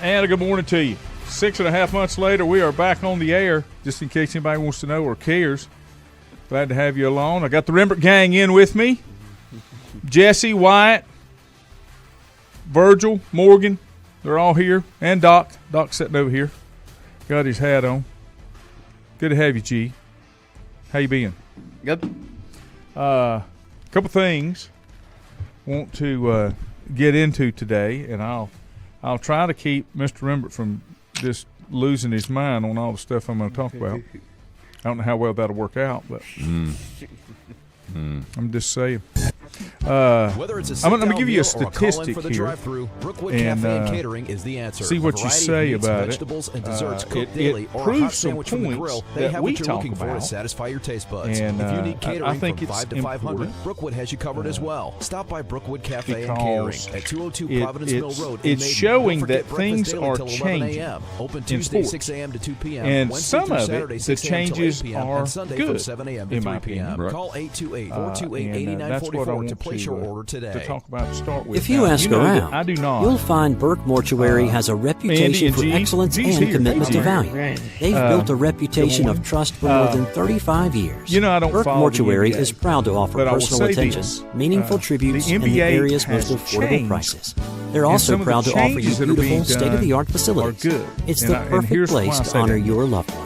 And a good morning to you. 6.5 months later, we are back on the air, just in case anybody wants to know or cares. Glad to have you along. I got the Rembert gang in with me. Jesse, Wyatt, Virgil, Morgan, they're all here. And Doc. Doc's sitting over here. Got his hat on. Good to have you, G. How you been? Good. Couple things want to get into today, and I'll try to keep Mr. Rembert from just losing his mind on all the stuff I'm going to talk about. I don't know how well that'll work out, but I'm just saying. Whether it's a I'm going to give you a statistic for the here, Brookwood and Cafe and Catering is the answer. see what you say meats, about vegetables, it. And desserts cooked It daily, or a proves hot some sandwich from the points grill. They that have we what you're talk looking for about. to satisfy your taste buds. And, if you need I catering think from it's 5 to 500, important, Brookwood has you covered as well. Stop by Brookwood Cafe and because Catering at 202 Providence Mill Road. in it's Maiden. showing Don't forget that things breakfast daily are till 11 changing a.m. Open in Tuesday sports. 6 a.m. to 2 p.m. And Wednesday some through of Saturday, it, the 6 a.m. till 8 changes p.m. are and Sunday good, from 7 a.m. to in 3 my p.m. opinion. Call 828-428-8944 and that's what I to want place your order today. to talk about to start with. If you Now, ask know that around, I do not. you'll find Burke Mortuary has a reputation and for G- excellence G's and here. commitment G's to here. value. They've built a reputation good of morning. trust for more than 35 years. You know, I don't Burke follow Mortuary the NBA, is proud to offer but I will personal say attention, this. meaningful The tributes, and the NBA area's most has affordable changed, prices. They're and also some of the proud to offer you changes that are being beautiful, done state-of-the-art facilities. are good. It's And the and perfect here's why I place to say honor that. your loved one.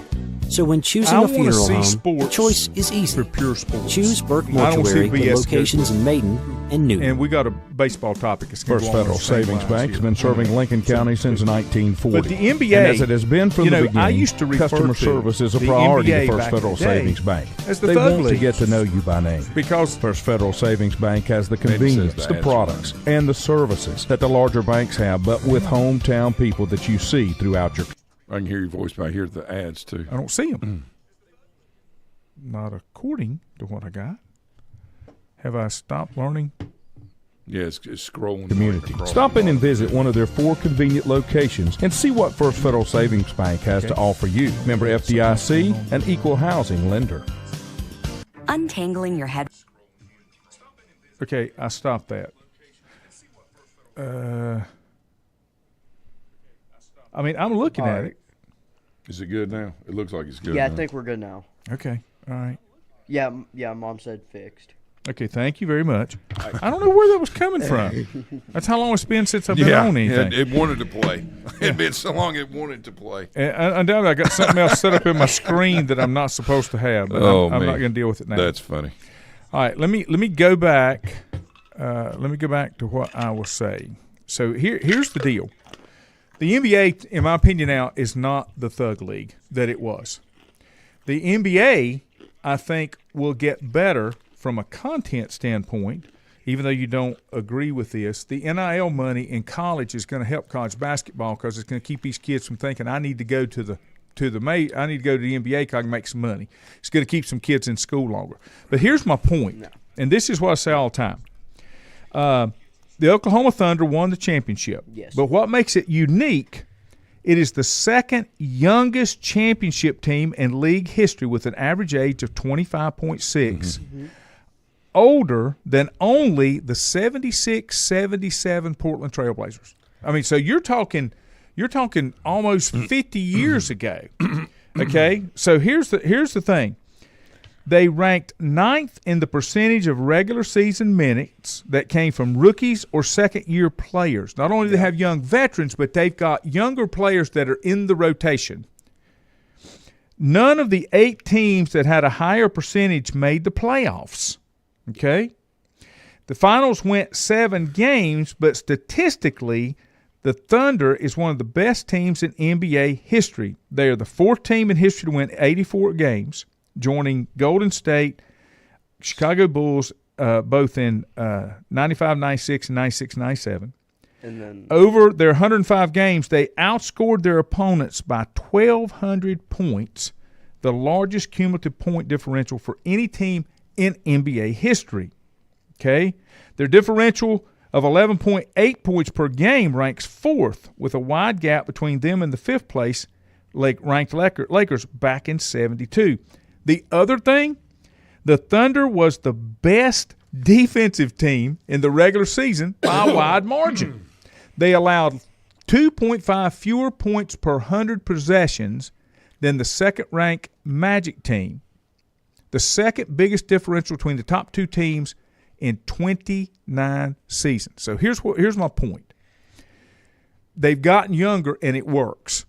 So when choosing I a wanna funeral see home, the sports choice is easy. for pure sports. Choose Burke I don't Mortuary see with BS locations in Maiden and Newton. And we got a baseball topic. It's gonna First go along Federal the same Savings lines Bank has here. been serving Lincoln County since 1940. But the NBA, and as it has been from you the know, beginning, I used to refer customer to service is a the priority NBA to First back in Federal the day Savings Bank. as the They thug want to league. get to know you by name. Because First Federal Savings Bank has the Maybe says convenience, the the ads products, and the services that the larger banks have, but with hometown people that you see throughout your I can hear your voice, but I hear the ads too. I don't see them. Not according to what I got. Have I stopped learning? Yeah, it's scrolling. community. across Stop the in and bottom. visit one of their 4 convenient locations and see what First Federal Savings Bank has to offer you. Member FDIC, an equal housing lender. Untangling your head. Okay, I stopped that. I mean, I'm looking at it. Is it good now? It looks like it's good. Yeah, I now. think we're good now. Okay, all right. Yeah, Mom said fixed. Okay, thank you very much. I don't know where that was coming from. That's how long it's been since I've been on anything. it wanted to play. It'd been so long it wanted to play. And undoubtedly, I got something else set up in my screen that I'm not supposed to have, but I'm not going to deal with it now. That's funny. All right, let me go back. Let me go back to what I was saying. So here's the deal. The NBA, in my opinion, now is not the thug league that it was. The NBA, I think, will get better from a content standpoint, even though you don't agree with this. The NIL money in college is going to help college basketball because it's going to keep these kids from thinking, I need to go to the NBA because I can make some money. It's going to keep some kids in school longer. But here's my point, and this is what I say all the time. The Oklahoma Thunder won the championship. Yes. But what makes it unique, it is the second youngest championship team in league history with an average age of 25.6, older than only the 76-77 Portland Trailblazers. I mean, so you're talking almost 50 years ago. Okay? So here's the thing. They ranked 9th in the percentage of regular season minutes that came from rookies or second-year players. Not only do they have young veterans, but they've got younger players that are in the rotation. None of the 8 teams that had a higher percentage made the playoffs. Okay? The finals went 7 games, but statistically, the Thunder is one of the best teams in NBA history. They are the 4th team in history to win 84 games, joining Golden State, Chicago Bulls, both in 95-96 and 96-97. And then Over their 105 games, they outscored their opponents by 1,200 points, the largest cumulative point differential for any team in NBA history. Okay? Their differential of 11.8 points per game ranks 4th, with a wide gap between them and the 5th place ranked Lakers back in 72. The other thing, the Thunder was the best defensive team in the regular season by a wide margin. They allowed 2.5 fewer points per 100 possessions than the second-ranked Magic team. The second biggest differential between the top two teams in 29 seasons. So here's my point. They've gotten younger, and it works.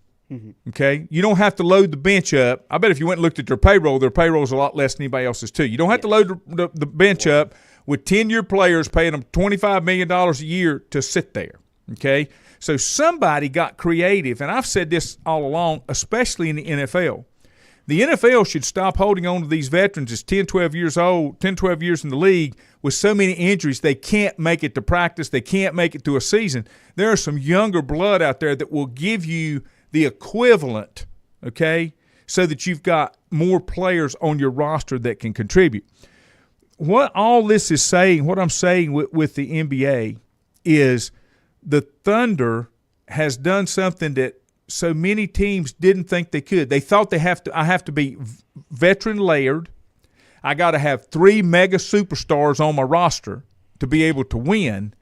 Okay? You don't have to load the bench up. I bet if you went and looked at their payroll is a lot less than anybody else's too. You don't have to load the bench up with 10-year players paying them $25 million a year to sit there. Okay? So somebody got creative, and I've said this all along, especially in the NFL. The NFL should stop holding on to these veterans as 10, 12 years old, 10, 12 years in the league with so many injuries they can't make it to practice, they can't make it to a season. There are some younger blood out there that will give you the equivalent, okay, so that you've got more players on your roster that can contribute. What all this is saying, what I'm saying with the NBA is the Thunder has done something that so many teams didn't think they could. They thought I have to be veteran layered. I got to have 3 mega superstars on my roster to be able to win.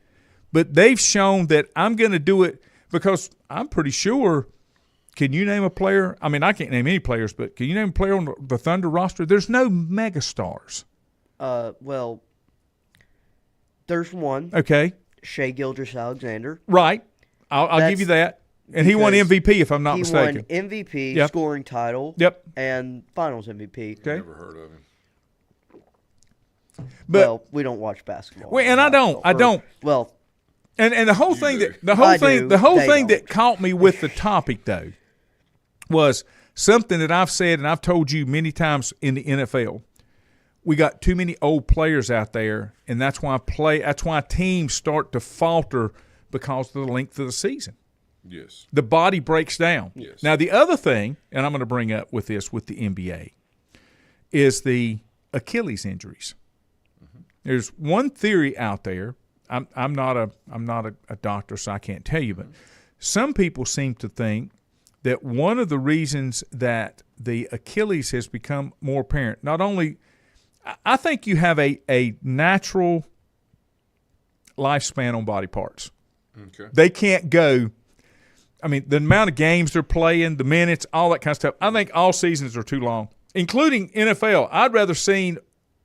But they've shown that I'm going to do it because I'm pretty sure. Can you name a player? I mean, I can't name any players, but can you name a player on the Thunder roster? There's no mega stars. Well, there's one. Okay. Shai Gilgeous-Alexander. Right. I'll give you that. And he won MVP, if I'm not mistaken. He won MVP, Yep. scoring title, Yep. and Finals MVP. Okay. Never heard of him. But Well, we don't watch basketball. well, and I don't. Well, And the whole You thing do. that the whole I thing do. the whole They thing that don't. caught me with the topic though was something that I've said and I've told you many times in the NFL. We got too many old players out there, and that's why teams start to falter because of the length of the season. Yes. The body breaks down. Yes. Now the other thing, and I'm going to bring up with this with the NBA, is the Achilles injuries. There's one theory out there. I'm not a doctor, so I can't tell you, but some people seem to think that one of the reasons that the Achilles has become more apparent, not only I think you have a natural lifespan on body parts. Okay. They can't go. I mean, the amount of games they're playing, the minutes, all that kind of stuff. I think all seasons are too long, including NFL. I'd rather seen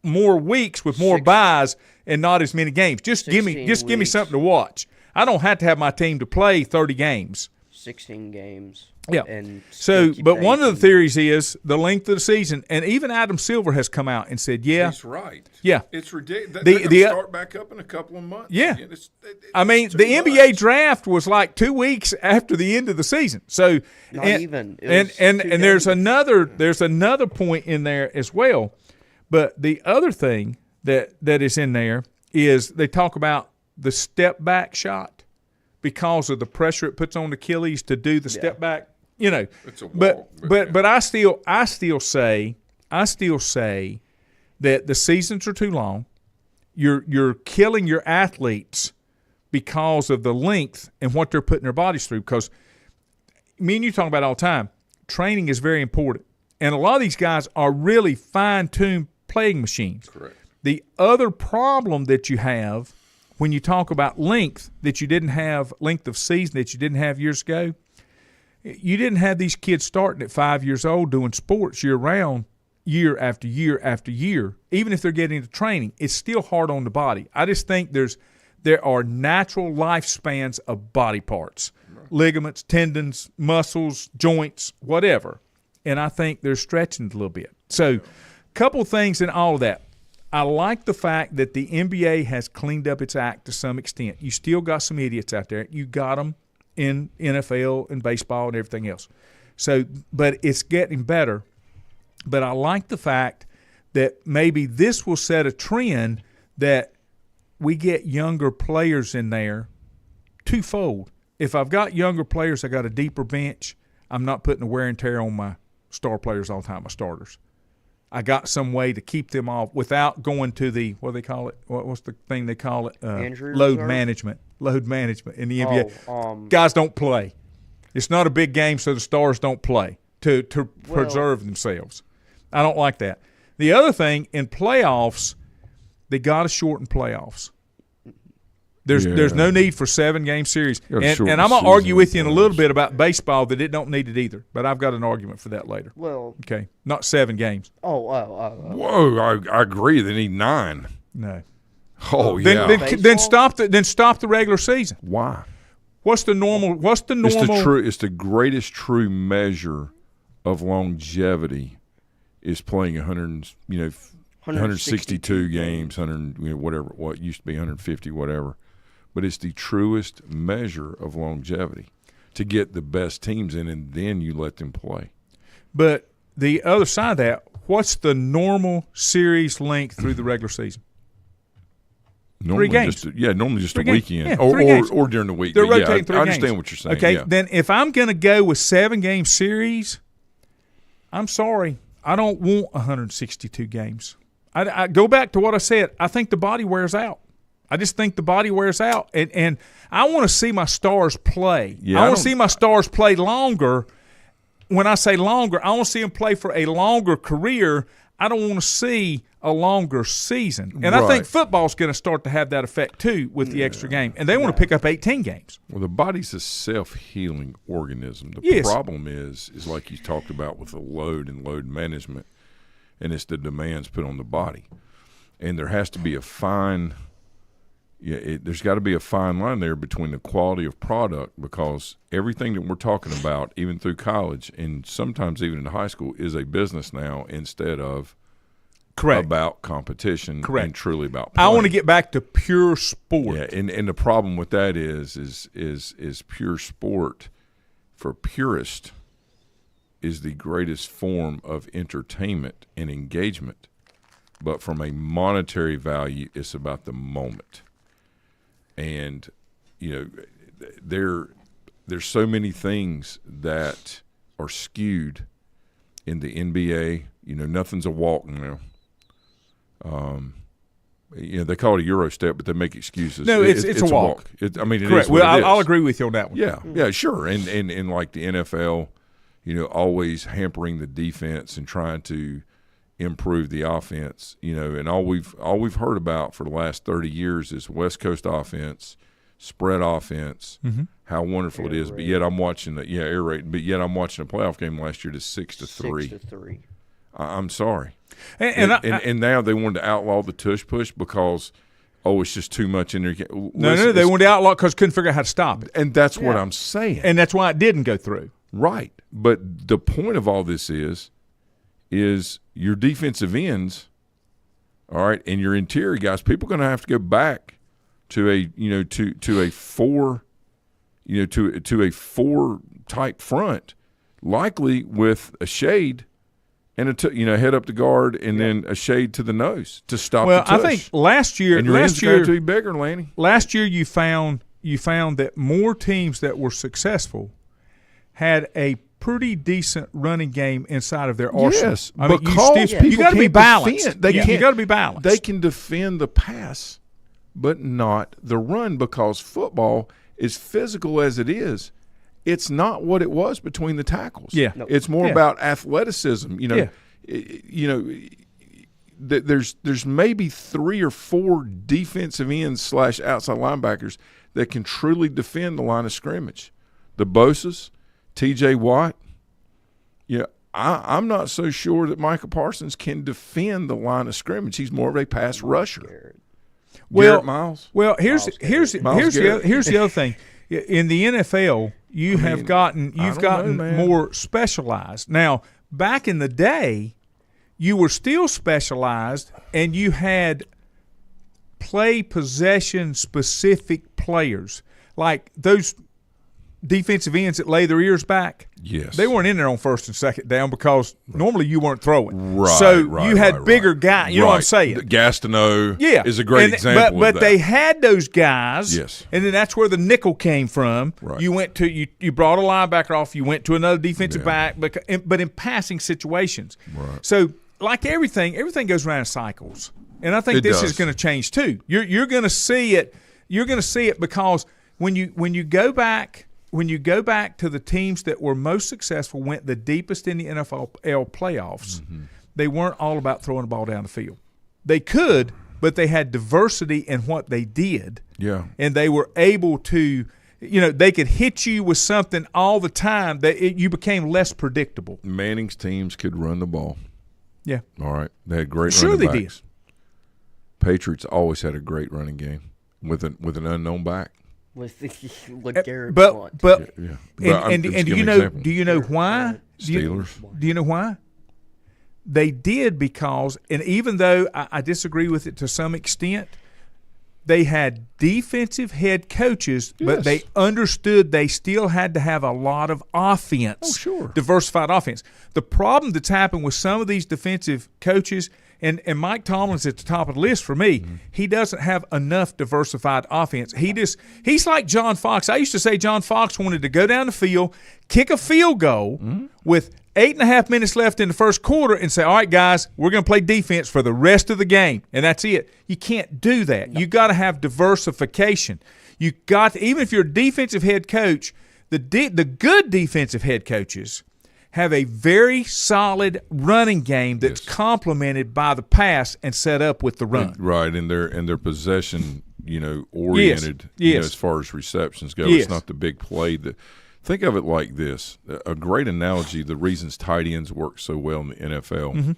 more weeks with more buys and not as many games. Just give me weeks. something to watch. I don't have to have my team to play 30 games. 16 games. Yeah. And So, sticky but one of the pace theories is the length of the season, and even Adam Silver has come out and said, "Yeah, He's right. Yeah. It's ridiculous. The- They're going the- to start back up in a couple of months. Yeah. It's I mean, too the NBA much. draft was like 2 weeks after the end of the season. So Not and, even. It And was and 2 and there's days. another point in there as well. But the other thing that is in there is they talk about the step back shot because of the pressure it puts on Achilles to do the step back. You know, It's a but walk, but yeah. but I still say that the seasons are too long. You're killing your athletes because of the length and what they're putting their bodies through. Because me and you talk about it all the time. Training is very important, and a lot of these guys are really fine-tuned playing machines. Correct. The other problem that you have when you talk about length that you didn't have, length of season that you didn't have years ago, you didn't have these kids starting at 5 years old doing sports year-round, year after year after year. Even if they're getting into training, it's still hard on the body. I just think there are natural lifespans of body parts, ligaments, tendons, muscles, joints, whatever. And I think they're stretching it a little bit. So a couple things in all of that. I like the fact that the NBA has cleaned up its act to some extent. You still got some idiots out there. You got them in NFL and baseball and everything else. So, but it's getting better. But I like the fact that maybe this will set a trend that we get younger players in there twofold. If I've got younger players, I got a deeper bench. I'm not putting the wear and tear on my star players all the time, my starters. I got some way to keep them off without going to the, what do they call it? What's the thing they call it? Injury load reserve? management. Load management in the NBA. Oh, Guys don't play. It's not a big game, so the stars don't play to preserve themselves. I don't like that. The other thing, in playoffs, they got to shorten playoffs. There's no need for 7-game series. Gotta And shorten I'm the going to argue season with you in a little games. bit about baseball that it don't need it either. But I've got an argument for that later. Well, Okay, not 7 games. Whoa, I agree. They need 9. No. Oh, Then, yeah. then stop the regular season. Why? What's the normal? It's the greatest true measure of longevity is playing 162 games, 100 whatever, what used to be 150, whatever. But it's the truest measure of longevity to get the best teams in, and then you let them play. But the other side of that, what's the normal series length through the regular season? Normally 3 games. Normally just 3 a games. weekend, Yeah, or, 3 games. or during the week. They're But rotating 3 I games. understand what you're saying. Okay, yeah. then if I'm going to go with 7-game series, I'm sorry, I don't want 162 games. I go back to what I said. I think the body wears out. I just think the body wears out, and I want to see my stars play. Yeah, I I want to don't- see my stars play longer. When I say longer, I want to see them play for a longer career. I don't want to see a longer season. And I think Right. football's going to start to have that effect too with the extra game. And they want to pick up 18 games. Well, the body's a self-healing organism. The Yes. problem is like you talked about with the load and load management, and it's the demands put on the body. And there has to be a fine there's got to be a fine line there between the quality of product, because everything that we're talking about, even through college and sometimes even in high school, is a business now instead of about competition and truly about playing. I want to get back to pure sport. Yeah, and the problem with that is pure sport for purists is the greatest form of entertainment and engagement, but from a monetary value, it's about the moment. And there's so many things that are skewed in the NBA. Nothing's a walk now. They call it a Euro step, but they make excuses. No, it's a walk. It Correct. is what Well, it is. I'll agree with you on that one. Yeah, sure. And like the NFL, always hampering the defense and trying to improve the offense, and all we've heard about for the last 30 years is West Coast offense, spread offense, how wonderful it is. But yet I'm watching air raid. But yet I'm watching a playoff game last year to 6-3. 6-3. I'm sorry. And now they wanted to outlaw the tush push because it's just too much in there. No, they wanted to outlaw it because couldn't figure out how to stop it. And that's what I'm saying. And that's why it didn't go through. Right. But the point of all this is your defensive ends, all right, and your interior guys, people are going to have to go back to a four type front, likely with a shade and head up the guard and then a shade to the nose to stop the tush. I think last year and your ends have to be bigger, Lanny. Last year you found that more teams that were successful had a pretty decent running game inside of their arsenal. Yes, I mean, because you got to be balanced. You got to be balanced. They can defend the pass, but not the run, because football, as physical as it is, it's not what it was between the tackles. Yeah, it's more about athleticism. There's maybe 3 or 4 defensive ends / outside linebackers that can truly defend the line of scrimmage. The Bosa's, T.J. Watt. I'm not so sure that Micah Parsons can defend the line of scrimmage. He's more of a pass rusher. Garrett Miles. Well, here's the other thing. In the NFL, you've gotten more specialized. Now, back in the day, you were still specialized, and you had play possession specific players like those defensive ends that lay their ears back. Yes. They weren't in there on first and second down because normally you weren't throwing. Right. So you had bigger guys. You know what I'm saying? Gastineau is a great example but of that. they had those guys. Yes. And then that's where the nickel came from. Right. You went to you brought a linebacker off. You went to another defensive back, but in passing situations. Right. So like everything goes around in cycles, and I think this is going to change too. You're going to see it. You're going to see it because when you go back. When you go back to the teams that were most successful, went the deepest in the NFL playoffs, they weren't all about throwing the ball down the field. They could, but they had diversity in what they did. Yeah. And they were able to, they could hit you with something all the time that you became less predictable. Manning's teams could run the ball. Yeah. All right. They had great Sure running they backs. Patriots always had a great running game with an unknown back. With Garrett Blunt. But Yeah. and do you know why? Steelers. Do you know why? They did because, and even though I disagree with it to some extent, they had defensive head coaches, but they understood they still had to have a lot of offense. Oh, sure. Diversified offense. The problem that's happened with some of these defensive coaches, and Mike Tomlin's at the top of the list for me, he doesn't have enough diversified offense. He's like John Fox. I used to say John Fox wanted to go down the field, kick a field goal with 8.5 minutes left in the first quarter and say, all right, guys, we're going to play defense for the rest of the game, and that's it. You can't do that. You got to have diversification. You got to, even if you're a defensive head coach, the good defensive head coaches have a very solid running game that's complemented by the pass and set up with the run. Right, and their possession, oriented. Yes. As far as receptions go, Yes. it's not the big play. Think of it like this: a great analogy. The reasons tight ends work so well in the NFL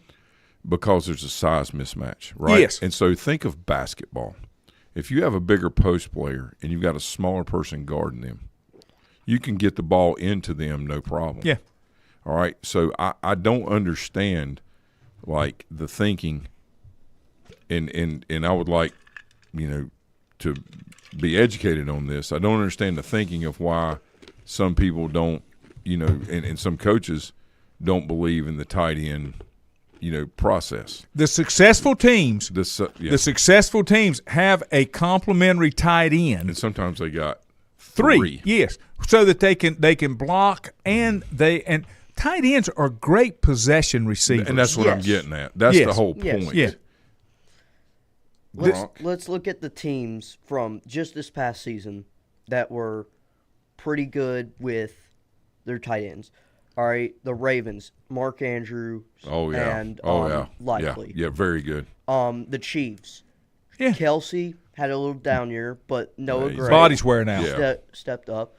because there's a size mismatch, right? Yes. And so think of basketball. If you have a bigger post player and you've got a smaller person guarding them, you can get the ball into them no problem. Yeah. All right. So I don't understand like the thinking, and I would like, to be educated on this. I don't understand the thinking of why some people don't, and some coaches don't believe in the tight end, process. The successful teams, The successful teams have a complementary tight end. and sometimes they got Three, yes, so that they can block and tight ends are great possession receivers. and that's what I'm Yes. getting at. That's Yes. the whole Yes. point. Yeah. Let's look at the teams from just this past season that were pretty good with their tight ends. All right, the Ravens, Mark Andrews, Oh yeah. and Yeah. Likely. Yeah. Very good. The Chiefs, Yeah. Kelsey had a little down year, but Noah His Gray Body's wearing out. Yeah. stepped up.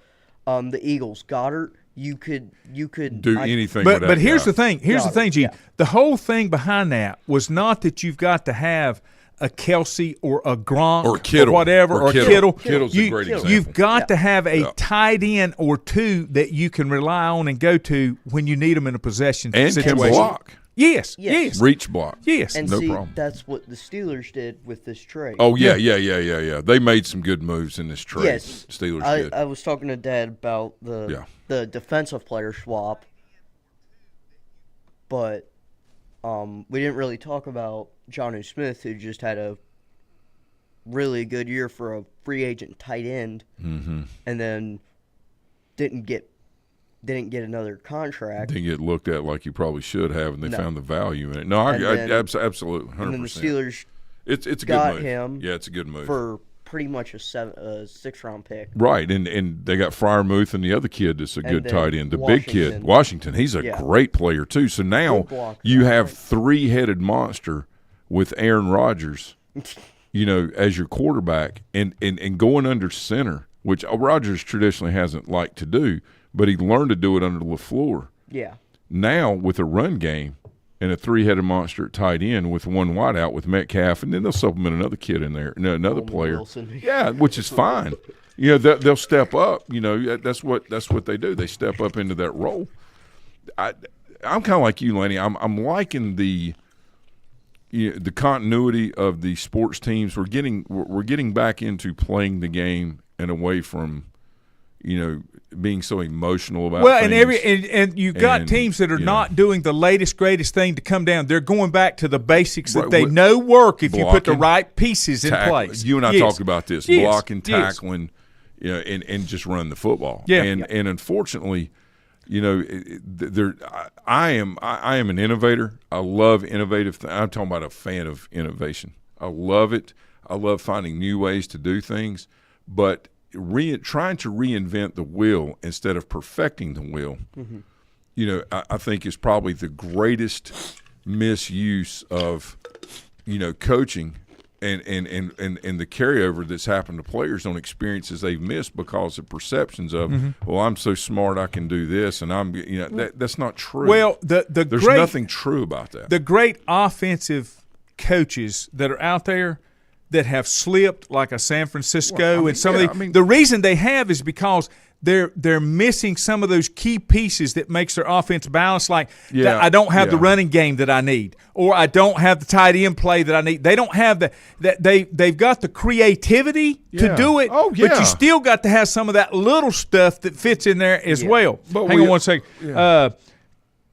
The Eagles, Goddard, you could Do anything. with But that here's guy. the thing. Here's the Got it, thing, Gene. yeah. The whole thing behind that was not that you've got to have a Kelsey or a Gronk Or Kittle. whatever Or or Kittle. Kittle. Kittle's a great example. You've got to have a Yeah. tight end or two that you can rely on and go to when you need them in a possession And situation. can block. Yes. Yes. Reach block. Yes. And No see, problem. that's what the Steelers did with this trade. Oh yeah. They made some good moves in this trade. yes. Steelers did. I was talking to Dad about the defensive player swap, but we didn't really talk about Jonnu Smith, who just had a really good year for a free agent tight end, and then didn't get another contract. Didn't get looked at like you probably should have, and they No. found the value in it. No, And then- absolutely, 100%. And then the Steelers it's a got good move. him Yeah, it's a good move. for pretty much a 6th-round pick. Right, and they got Freiermuth and the other kid that's a And good then tight end, the big kid, Washington. Washington. He's a Yeah. great player too. So now Good blocker. you have three-headed monster with Aaron Rodgers, as your quarterback, and going under center, which Rodgers traditionally hasn't liked to do, but he learned to do it under LaFleur. Yeah. Now with a run game and a three-headed monster at tight end with one wide out with Metcalf, and then they'll supplement another kid in there, another player. Wilson. Yeah, which is fine. They'll step up. That's what they do. They step up into that role. I'm kind of like you, Lenny. I'm liking the continuity of the sports teams. We're getting back into playing the game and away from being so emotional about things. and you've got And, teams that are not doing the latest greatest thing to come down. They're going back to the basics that Right, they what- know work if you put the blocking, right pieces in place. You and I Yes. talked about this, Yes. blocking, Yes. tackling, and just run the football. Yeah. And unfortunately, I am an innovator. I love innovative. I'm talking about a fan of innovation. I love it. I love finding new ways to do things, but trying to reinvent the wheel instead of perfecting the wheel, I think is probably the greatest misuse of, coaching and the carryover that's happened to players on experiences they've missed because of perceptions of, well, I'm so smart I can do this, and I'm that's not true. Well, there's nothing true about that. The great offensive coaches that are out there that have slipped, like a San Francisco and some of the reason they have is because they're missing some of those key pieces that makes their offense balanced. Like I don't have the running game that I need, or I don't have the tight end play that I need. They don't have they've got the creativity to do it, but you still got to have some of that little stuff that fits in there as well. But hang on one second. Yeah.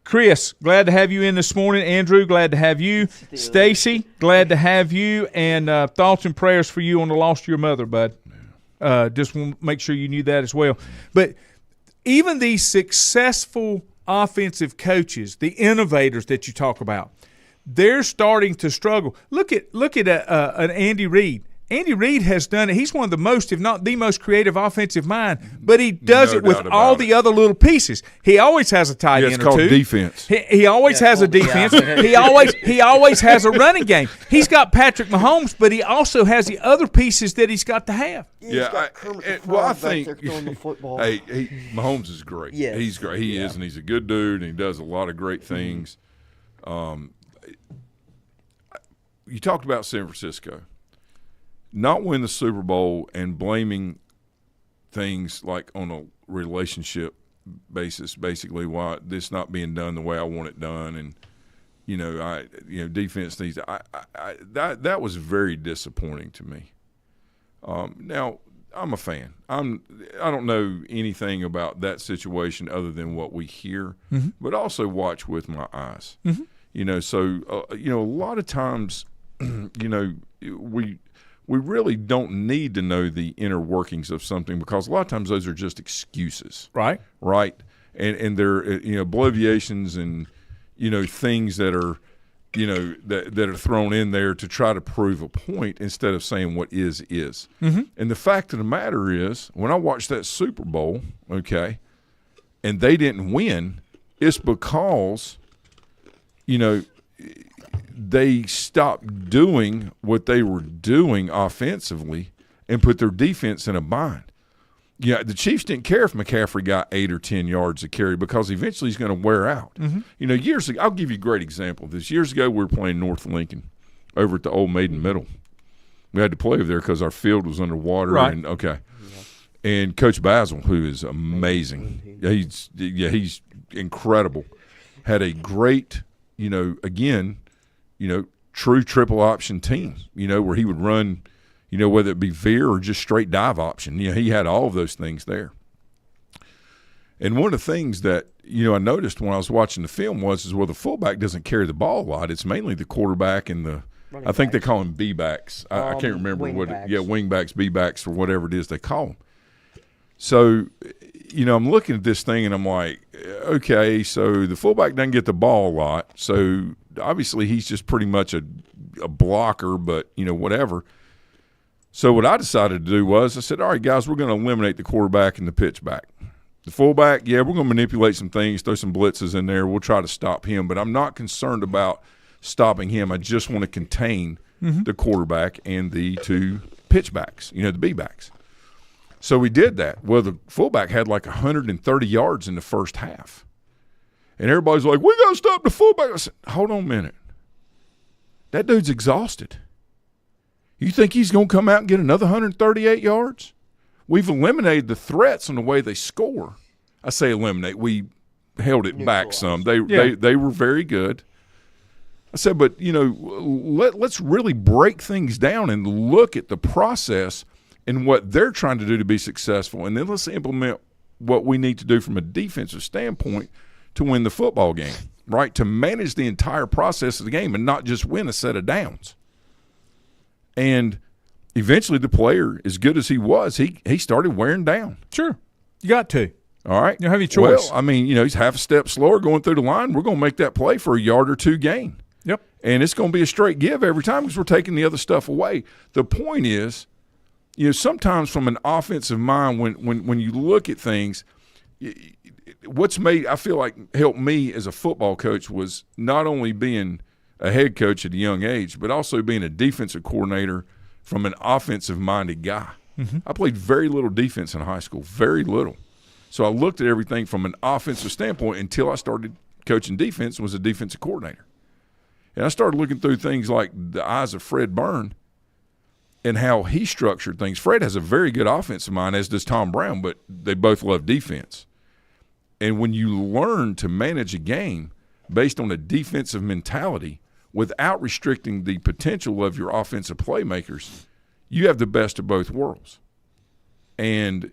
Chris, glad to have you in this morning. Andrew, glad to have you. Stacy, glad to have you. And thoughts and prayers for you on the loss of your mother, bud. Just want to make sure you knew that as well. But even these successful offensive coaches, the innovators that you talk about, they're starting to struggle. Look at an Andy Reid. Andy Reid has done it. He's one of the most, if not the most creative offensive mind, but he does it with all the other little pieces. He always has a tight end or two. It's called defense. He always has a defense. He always has a running game. He's got Patrick Mahomes, but he also has the other pieces that he's got to have. I think Mahomes is great. Yes. He's great. He is, and he's a good dude, and he does a lot of great things. You talked about San Francisco. Not win the Super Bowl and blaming things like on a relationship basis, basically why this not being done the way I want it done, and defense needs. That was very disappointing to me. Now I'm a fan. I don't know anything about that situation other than what we hear, but also watch with my eyes. So a lot of times, we really don't need to know the inner workings of something because a lot of times those are just excuses. Right. And they're, obliviations and, things that are, that are thrown in there to try to prove a point instead of saying what is. And the fact of the matter is, when I watched that Super Bowl, and they didn't win, it's because, they stopped doing what they were doing offensively and put their defense in a bind. The Chiefs didn't care if McCaffrey got 8 or 10 yards a carry because eventually he's going to wear out. Years ago, I'll give you a great example of this. Years ago, we were playing North Lincoln over at the old Maiden Middle. We had to play over there because our field was underwater. Right. And Coach Basil, who is amazing, he's incredible, had a great, true triple option team, where he would run, whether it be veer or just straight dive option. He had all of those things there. And one of the things that, I noticed when I was watching the film was the fullback doesn't carry the ball a lot. It's mainly the quarterback and the – I think they call them B-backs. I can't remember wingbacks, B-backs, or whatever it is they call them. So, I'm looking at this thing and I'm like, okay, so the fullback doesn't get the ball a lot. So, obviously he's just pretty much a blocker, but, whatever. So what I decided to do was I said, all right, guys, we're going to eliminate the quarterback and the pitchback. The fullback, we're going to manipulate some things, throw some blitzes in there. We'll try to stop him, but I'm not concerned about stopping him. I just want to contain the quarterback and the two pitchbacks, the B-backs. So we did that. Well, the fullback had like 130 yards in the first half. And everybody's like, we got to stop the fullback. I said, hold on a minute. That dude's exhausted. You think he's going to come out and get another 138 yards? We've eliminated the threats on the way they score. I say eliminate. We held it back some. They were very good. I said, but, let's really break things down and look at the process and what they're trying to do to be successful. And then let's implement what we need to do from a defensive standpoint to win the football game, right? To manage the entire process of the game and not just win a set of downs. And eventually the player, as good as he was, he started wearing down. Sure. You got to. All right. You don't have any choice. Well, he's half a step slower going through the line. We're going to make that play for a yard or two gain. Yep. And it's going to be a straight give every time because we're taking the other stuff away. The point is, sometimes from an offensive mind, when you look at things, what's made, I feel like, helped me as a football coach was not only being a head coach at a young age, but also being a defensive coordinator from an offensive-minded guy. I played very little defense in high school, very little. So I looked at everything from an offensive standpoint until I started coaching defense and was a defensive coordinator. And I started looking through things like the eyes of Fred Byrne and how he structured things. Fred has a very good offensive mind, as does Tom Brown, but they both love defense. And when you learn to manage a game based on a defensive mentality without restricting the potential of your offensive playmakers, you have the best of both worlds. And,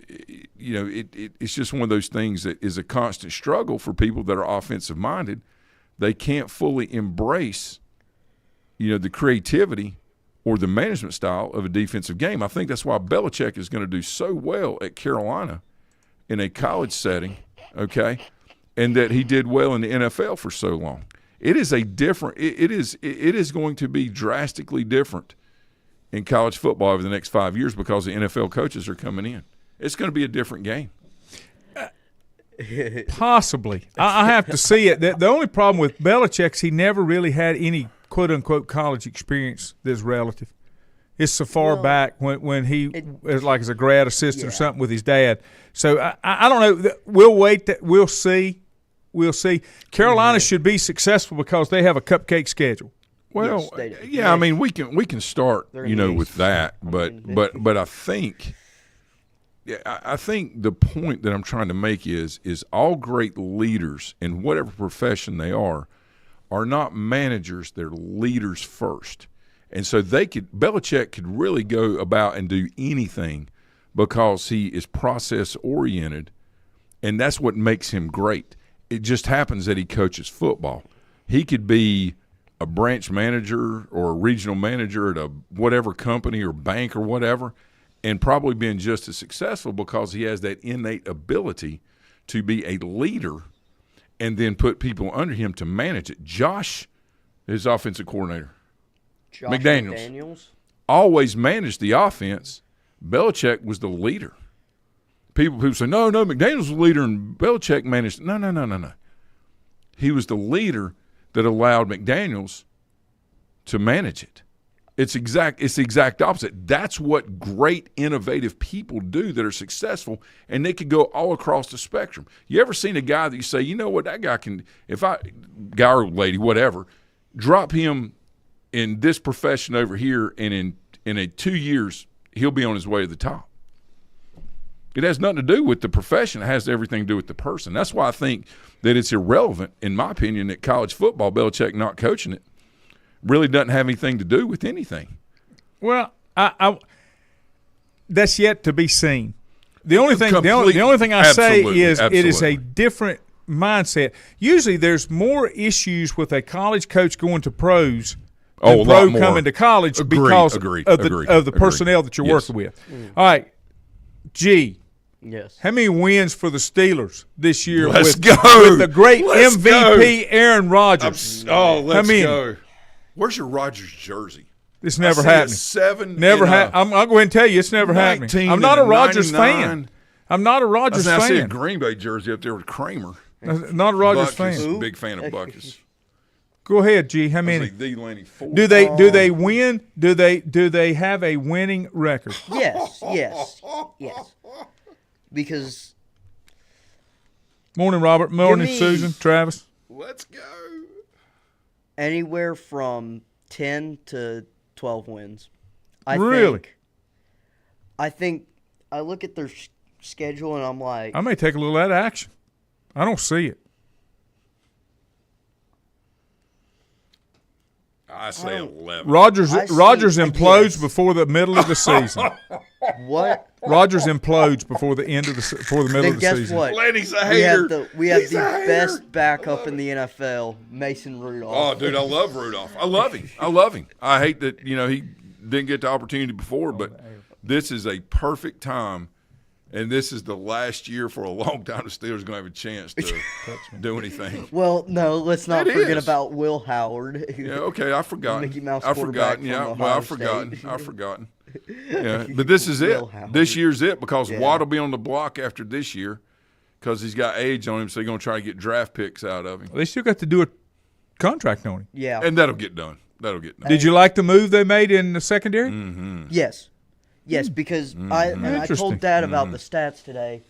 you know, it's just one of those things that is a constant struggle for people that are offensive-minded. They can't fully embrace, you know, the creativity or the management style of a defensive game. I think that's why Belichick is going to do so well at Carolina in a college setting, okay, and that he did well in the NFL for so long. It is a different – it is going to be drastically different in college football over the next 5 years because the NFL coaches are coming in. It's going to be a different game. Possibly. I have to see it. The only problem with Belichick is he never really had any quote-unquote college experience that's relative. It's so far back when he was like as a grad assistant or something with his dad. So I don't know. We'll wait. We'll see. We'll see. Carolina should be successful because they have a cupcake schedule. Well, yeah, I mean we can start, you know, with that, but I think, I think the point that I'm trying to make is all great leaders in whatever profession they are not managers; they're leaders first, and so Belichick could really go about and do anything because he is process oriented, and that's what makes him great. It just happens that he coaches football. He could be a branch manager or a regional manager at a whatever company or bank or whatever, and probably being just as successful because he has that innate ability to be a leader and then put people under him to manage it. Josh, his offensive coordinator, McDaniels, always managed the offense. Belichick was the leader. People say, no, McDaniels was the leader and Belichick managed. No. He was the leader that allowed McDaniels to manage it. It's the exact opposite. That's what great, innovative people do that are successful, and they can go all across the spectrum. You ever seen a guy that you say, you know what, that guy can, guy or lady, whatever, drop him in this profession over here, and in 2 years, he'll be on his way to the top. It has nothing to do with the profession. It has everything to do with the person. That's why I think that it's irrelevant, in my opinion, that college football, Belichick not coaching it, really doesn't have anything to do with anything. Well, that's yet to be seen. The only thing I say is it is a different mindset. Usually there's more issues with a college coach going to pros than pro coming to college because of the personnel that you're working with. All right, G. Yes. How many wins for the Steelers this year with the great MVP Aaron Rodgers? Let's go. Where's your Rodgers jersey? It's never happening. 7. Never happening. I'll go ahead and tell you, it's never happening. I'm not a Rodgers fan. I'm not a Rodgers fan. I see a Green Bay jersey up there with Kramer. Not a Rodgers fan. Big fan of Buckus. Go ahead, G. How many? Do they win? Do they have a winning record? Yes. Because morning, Robert. Morning, Susan. Travis. Let's go. Anywhere from 10 to 12 wins. I think I look at their schedule and I'm like, I may take a little out of action. I don't see it. I say 11. Rodgers implodes before the middle of the season. What? Rodgers implodes before the middle of the season. Guess what? Lenny's a hater. We have the best backup in the NFL, Mason Rudolph. Oh, dude, I love Rudolph. I love him. I hate that, he didn't get the opportunity before, but this is a perfect time, and this is the last year for a long time the Steelers are going to have a chance to do anything. Well, no, let's not forget about Will Howard. Yeah, okay, I've forgotten. Mickey Mouse I've forgotten. Yeah, well, I've forgotten. Yeah, but this is it. This year's it because Watt will be on the block after this year because he's got age on him, so they're going to try to get draft picks out of him. They still got to do contract on him. Yeah. And that'll get done. Did you like the move they made in the secondary? Yes. Yes, because I Interesting. told Dad about the stats today.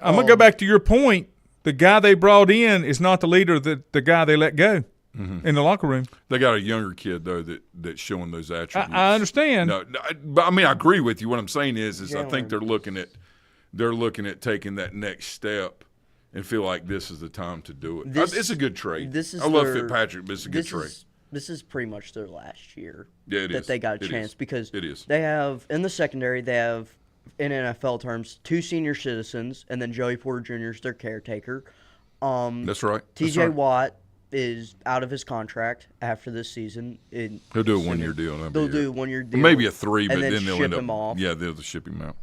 I'm going to go back to your point. The guy they brought in is not the leader that the guy they let go in the locker room. They got a younger kid though that's showing those attributes. I understand. No, but I mean I agree with you. What I'm saying is I think they're looking at taking that next step and feel like this is the time to do it. It's a good trade. I love Fitzpatrick, but it's a good trade. This is pretty much their last year that they got a chance because it is. They have in the secondary they have in NFL terms 2 senior citizens and then Joey Porter Jr. is their caretaker. That's right. TJ Watt is out of his contract after this season. He'll do a 1-year deal. They'll do a 1-year deal. Maybe a 3, but and then they'll ship end up. him off. Yeah, they'll ship him out.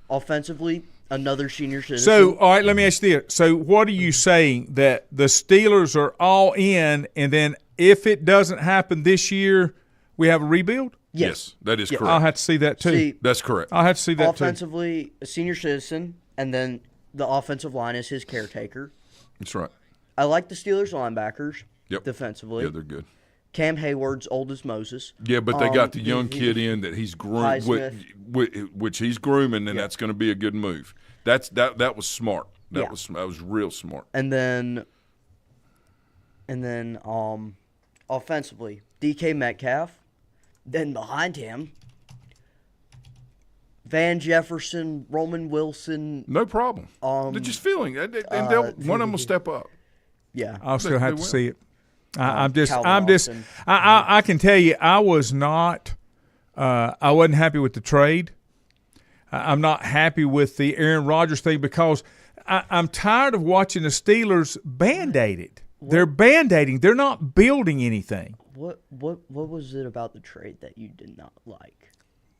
Offensively, another senior citizen. So, all right, let me ask you this. So, what are you saying, that the Steelers are all in, and then if it doesn't happen this year, we have a rebuild? Yes, that is correct. I'll have to see that too. See, That's correct. I'll have to see that too. offensively, a senior citizen, and then the offensive line is his caretaker. That's right. I like the Steelers linebackers Yep. defensively. Yeah, they're good. Cam Hayward's old as Moses. Yeah, but they got the young kid in that he's grooming, Highsmith. which he's grooming, and that's going to be a good move. That was smart. That Yeah. was real smart. And then offensively, DK Metcalf. Then behind him, Van Jefferson, Roman Wilson. No problem. They're just feeling, and one of them will step up. Yeah. I'll still have to will. see it. I can tell you, I wasn't happy with the trade. I'm not happy with the Aaron Rodgers thing because I'm tired of watching the Steelers Band-Aid it. They're Band-Aiding. They're not building anything. What was it about the trade that you did not like?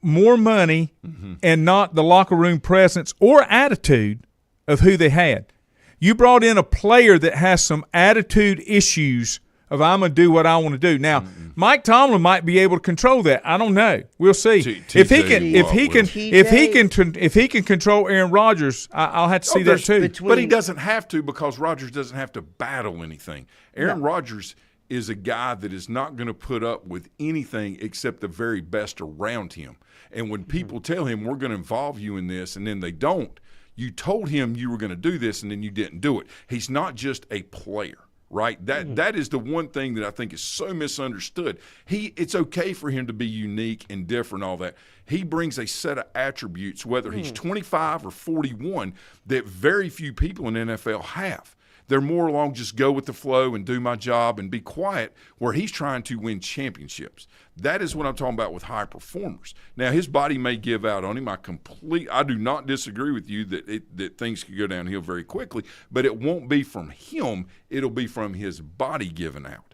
More money and not the locker room presence or attitude of who they had. You brought in a player that has some attitude issues of I'm going to do what I want to do. Now, Mike Tomlin might be able to control that. I don't know. We'll see. If he can control Aaron Rodgers, I'll have to see that too. But he doesn't have to because Rodgers doesn't have to battle anything. Aaron Rodgers is a guy that is not going to put up with anything except the very best around him. And when people tell him, we're going to involve you in this, and then they don't, you told him you were going to do this, and then you didn't do it. He's not just a player, right? That is the one thing that I think is so misunderstood. It's okay for him to be unique and different, all that. He brings a set of attributes, whether he's 25 or 41, that very few people in the NFL have. They're more along just go with the flow and do my job and be quiet, where he's trying to win championships. That is what I'm talking about with high performers. Now, his body may give out on him. I do not disagree with you that things could go downhill very quickly, but it won't be from him. It'll be from his body giving out.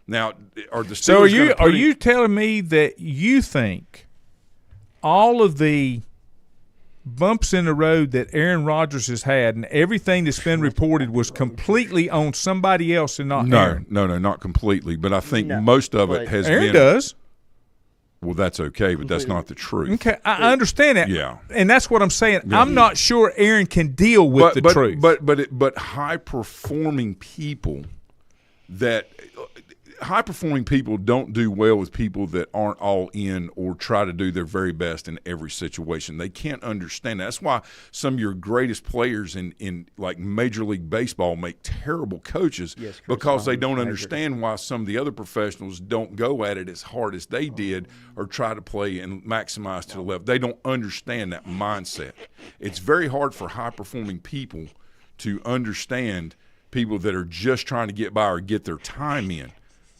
Now, are the Steelers are you telling me that you think all of the bumps in the road that Aaron Rodgers has had and everything that's been reported was completely on somebody else and not Aaron? No, not completely. But I think most of it has Aaron been. does. Well, that's okay, but that's not the truth. Okay, I understand that. Yeah. And that's what I'm saying. Yeah. I'm not sure Aaron can deal with the truth. But high-performing people high-performing people don't do well with people that aren't all in or try to do their very best in every situation. They can't understand that. That's why some of your greatest players in like Major League Baseball make terrible coaches because they don't understand why some of the other professionals don't go at it as hard as they did or try to play and maximize to the left. They don't understand that mindset. It's very hard for high-performing people to understand people that are just trying to get by or get their time in.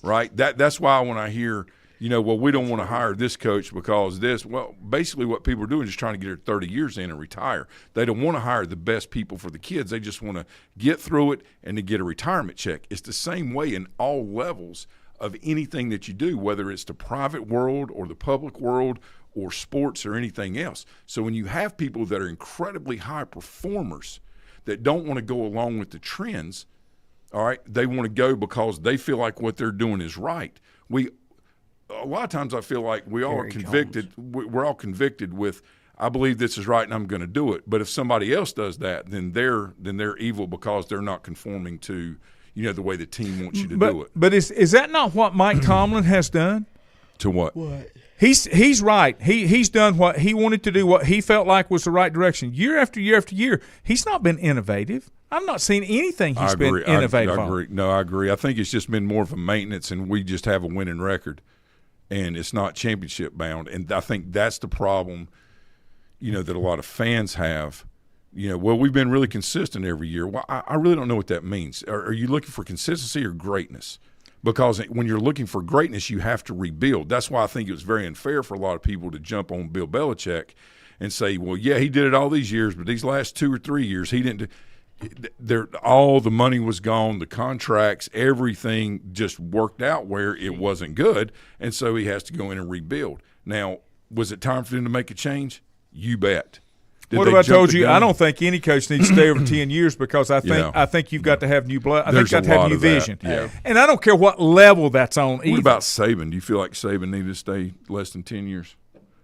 Right. That's why when I hear, well, we don't want to hire this coach because this. Well, basically what people are doing is just trying to get their 30 years in and retire. They don't want to hire the best people for the kids. They just want to get through it and to get a retirement check. It's the same way in all levels of anything that you do, whether it's the private world or the public world or sports or anything else. So when you have people that are incredibly high performers that don't want to go along with the trends, all right, they want to go because they feel like what they're doing is right. A lot of times I feel like we all are convicted. We're all convicted with, I believe this is right and I'm going to do it. But if somebody else does that, then they're evil because they're not conforming to, the way the team wants you to do it. But is that not what Mike Tomlin has done? To what? He's right. He's done what he wanted to do, what he felt like was the right direction. Year after year after year, he's not been innovative. I'm not seeing anything he's been innovative I agree. on. No, I agree. I think it's just been more of a maintenance, and we just have a winning record, and it's not championship bound. And I think that's the problem, that a lot of fans have. Well, we've been really consistent every year. Well, I really don't know what that means. Are you looking for consistency or greatness? Because when you're looking for greatness, you have to rebuild. That's why I think it was very unfair for a lot of people to jump on Bill Belichick and say, well, yeah, he did it all these years, but these last 2 or 3 years he didn't do. All the money was gone, the contracts, everything just worked out where it wasn't good, and so he has to go in and rebuild. Now, was it time for him to make a change? You bet. What have I told you? I don't think any coach needs to stay over 10 years because I think you've got to have new blood. I think you've got to have new vision. Yeah. And I don't care what level that's on either. What about Saban? Do you feel like Saban needed to stay less than 10 years?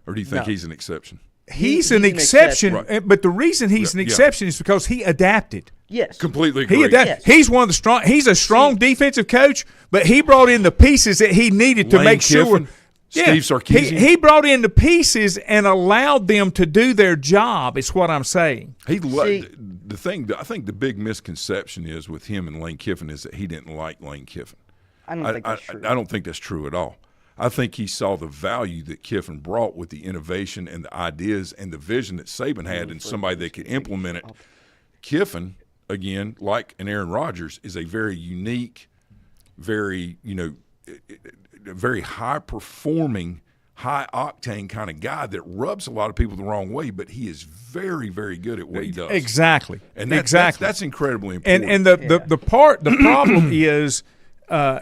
Or do you think he's an exception? He's an exception, right. But the reason he's an exception is because he adapted. Yes. Completely agree. He adapted. Yes. He's one of the strong. He's a strong defensive coach, but he brought in the pieces that he needed to Lane make sure. Kiffin, Steve Sarkisian. He brought in the pieces and allowed them to do their job. Is what I'm saying. I think the big misconception is with him and Lane Kiffin is that he didn't like Lane Kiffin. I don't think that's true. I don't think that's true at all. I think he saw the value that Kiffin brought with the innovation and the ideas and the vision that Saban had and somebody that could implement it. Kiffin, again, like an Aaron Rodgers, is a very unique, very, very high-performing, high-octane kind of guy that rubs a lot of people the wrong way, but he is very, very good at what he does. Exactly. And that's incredibly important. And the problem is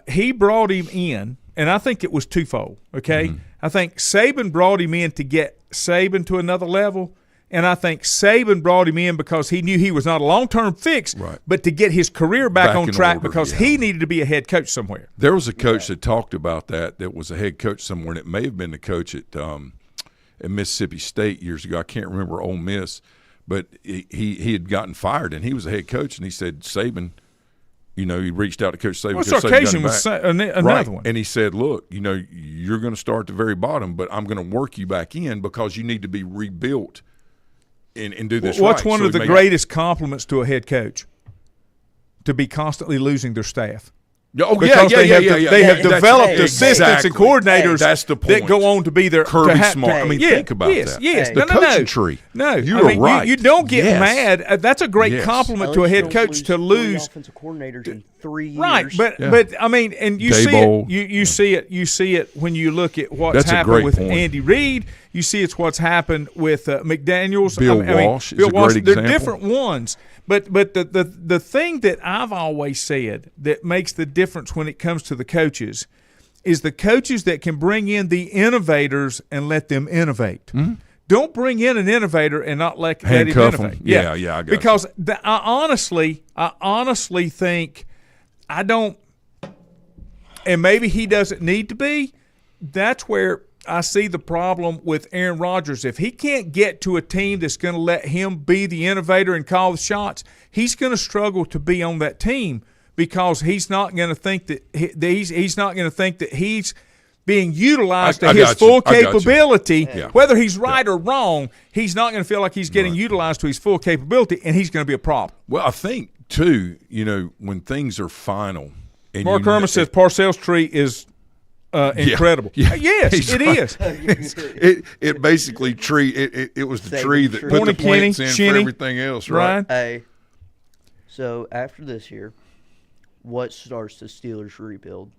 he brought him in, and I think it was twofold, okay? Mm-hmm. I think Saban brought him in to get Saban to another level, and I think Saban brought him in because he knew he was not a long-term fix, right, but to get his career back on track order, because he needed to be a head coach somewhere. There was a coach that talked about that was a head coach somewhere, and it may have been the coach at Mississippi State years ago. I can't remember Ole Miss, but he had gotten fired, and he was a head coach, and he said Saban, he reached out to Coach Saban. Well, Sarkisian was another one. And he said, look, you're going to start at the very bottom, but I'm going to work you back in because you need to be rebuilt and do this What's right. one of the greatest compliments to a head coach? To be constantly losing their staff. Oh, because they have developed assistants and coordinators that's the point. that go on to be their Kirby Smart. Think about that. Yes. The coaching tree. No, you're right. You don't get mad. That's a great compliment to a head coach to lose offensive coordinators in 3 years. Right, but I mean, and you see it when you look at what's happened with Andy Reid. You see it's what's happened with McDaniels. Bill Walsh is a great example. They're different ones. But the thing that I've always said that makes the difference when it comes to the coaches is the coaches that can bring in the innovators and let them innovate. Mm-hmm. Don't bring in an innovator and not let him innovate. Yeah, I got because I honestly think I don't, and maybe he doesn't need to be. That's where I see the problem with Aaron Rodgers. If he can't get to a team that's going to let him be the innovator and call the shots, he's going to struggle to be on that team because he's not going to think that he's not going to think that he's being utilized to his full capability. Yeah. Whether he's right or wrong, he's not going to feel like he's getting utilized to his full capability, and he's going to be a problem. Well, I think too, when things are final, and Mark Herman says Parcells' tree is incredible. Yeah. Yes, it is. It basically it was the tree that put the plants in for everything else, right? Hey, so after this year, what starts the Steelers rebuild?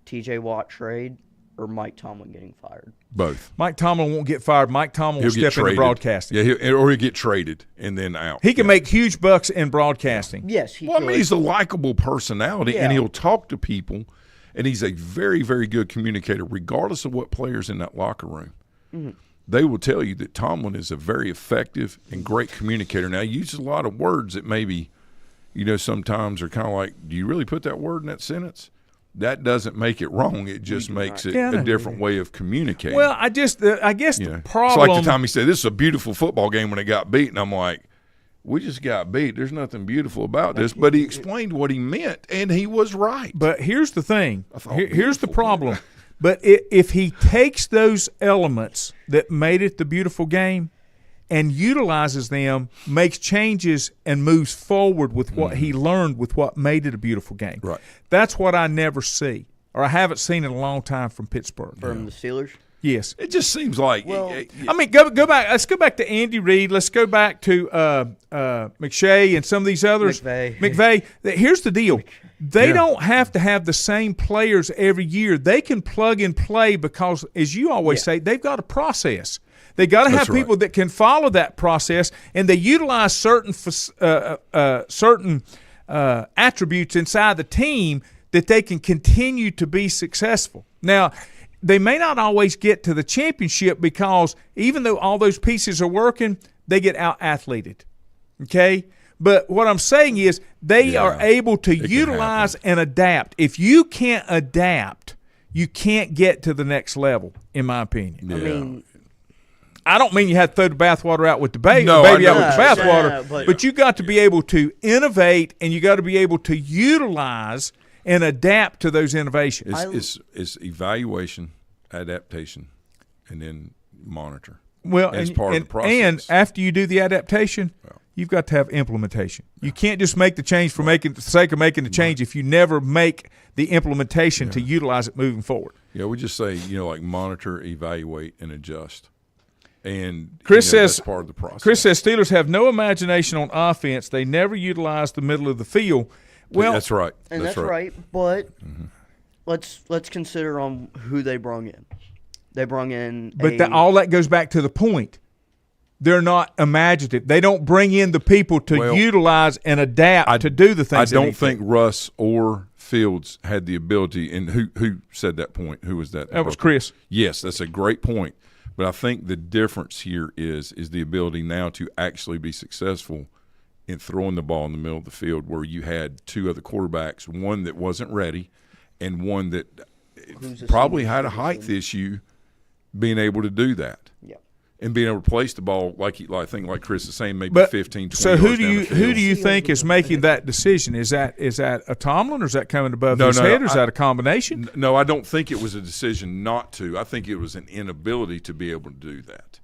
TJ Watt trade or Mike Tomlin getting fired? Both. Mike Tomlin won't get fired. Mike Tomlin will step into broadcasting. Yeah, or he'll get traded and then out. He can make huge bucks in broadcasting. Yes, he's a likable personality, and he'll talk to people. And he's a very, very good communicator, regardless of what players in that locker room. Mm-hmm. They will tell you that Tomlin is a very effective and great communicator. Now, he uses a lot of words that maybe, sometimes are kind of like, do you really put that word in that sentence? That doesn't make it wrong. It just makes it a different way of communicating. Well, I guess the problem. It's like the time he said, this is a beautiful football game when it got beat. And I'm like, we just got beat. There's nothing beautiful about this. But he explained what he meant, and he was right. But here's the thing. Here's the beautiful. problem. But if he takes those elements that made it the beautiful game and utilizes them, makes changes, and moves forward with what he learned with what made it a beautiful game. Right. That's what I never see, or I haven't seen in a long time from Pittsburgh. From the Steelers? Yes. It just seems like I mean, go back. Let's go back to Andy Reid. Let's go back to McShay and some of these others. McVay. Here's the deal. They don't have to have the same players every year. They can plug and play because, as you always say, they've got a process. They got to have people that can follow that process, and they utilize certain attributes inside the team that they can continue to be successful. Now, they may not always get to the championship because even though all those pieces are working, they get out-athleted, okay? But what I'm saying is they are able to utilize and adapt. If you can't adapt, you can't get to the next level, in my opinion. Yeah. I mean, I don't mean you have to throw the bathwater out with the baby No, out with the bathwater, but you got to be able to innovate, and you got to be able to utilize and adapt to those innovations. It's evaluation, adaptation, and then monitor. Well, as part of the process. And after you do the adaptation, you've got to have implementation. You can't just make the change for the sake of making the change if you never make the implementation to utilize it moving forward. Yeah, we just say, like monitor, evaluate, and adjust. And Chris says that's part of the process. Chris says Steelers have no imagination on offense. They never utilize the middle of the field. Well, that's right. And that's right. But let's consider on who they brought in. They brought in. But all that goes back to the point. They're not imaginative. They don't bring in the people to utilize and adapt to do the things. I don't think Russ or Fields had the ability. And who said that point? Who was that? That was Chris. Yes, that's a great point. But I think the difference here is the ability now to actually be successful in throwing the ball in the middle of the field, where you had two other quarterbacks, one that wasn't ready and one that probably had a height issue, being able to do that. Yeah. And being able to place the ball, like Chris is saying, maybe 15, 20 so yards who down do you think is making that decision? Is that a Tomlin, or is that coming above his head, or is that a combination? No, I don't think it was a decision not to. I think it was an inability to be able to do that.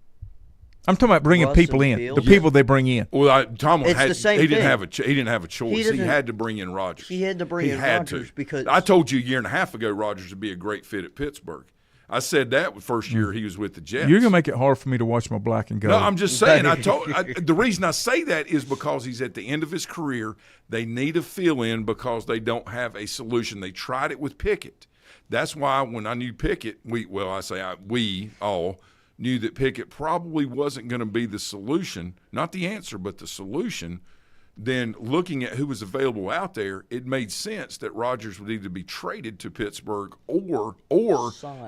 I'm talking about bringing people in, the people they bring in. Well, Tomlin It's the same he didn't thing. he didn't have a choice. He had to bring in Rodgers. He had to bring in Rodgers because I told you a year and a half ago Rodgers would be a great fit at Pittsburgh. I said that the first year he was with the Jets. You're gonna make it hard for me to watch my black and gold. No, I'm just saying. The reason I say that is because he's at the end of his career. They need a fill-in because they don't have a solution. They tried it with Pickett. That's why when I knew Pickett, we all knew that Pickett probably wasn't going to be the solution, not the answer, but the solution. Then looking at who was available out there, it made sense that Rodgers would either be traded to Pittsburgh or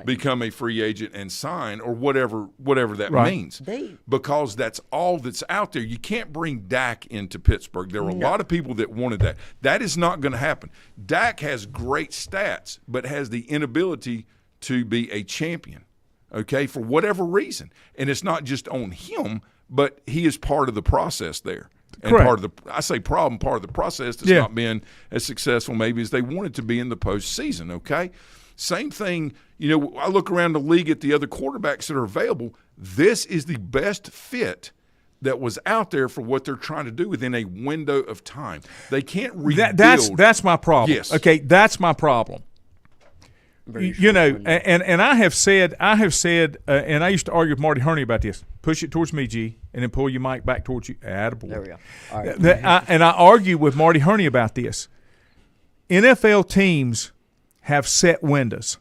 become a free agent and sign, or whatever that means. Because that's all that's out there. You can't bring Dak into Pittsburgh. There were a lot of people that wanted that. That is not going to happen. Dak has great stats, but has the inability to be a champion, okay, for whatever reason. And it's not just on him, but he is part of the process there. And Correct. part of the process that's not been as successful maybe as they wanted to be in the postseason, okay? Same thing, I look around the league at the other quarterbacks that are available. This is the best fit that was out there for what they're trying to do within a window of time. They can't rebuild. That's my problem. Yes. Okay, that's my problem. And I have said, and I used to argue with Marty Herney about this. Push it towards me, G, and then pull your mic back towards you. Attaboy. There we go. All right. And I argue with Marty Herney about this. NFL teams have set windows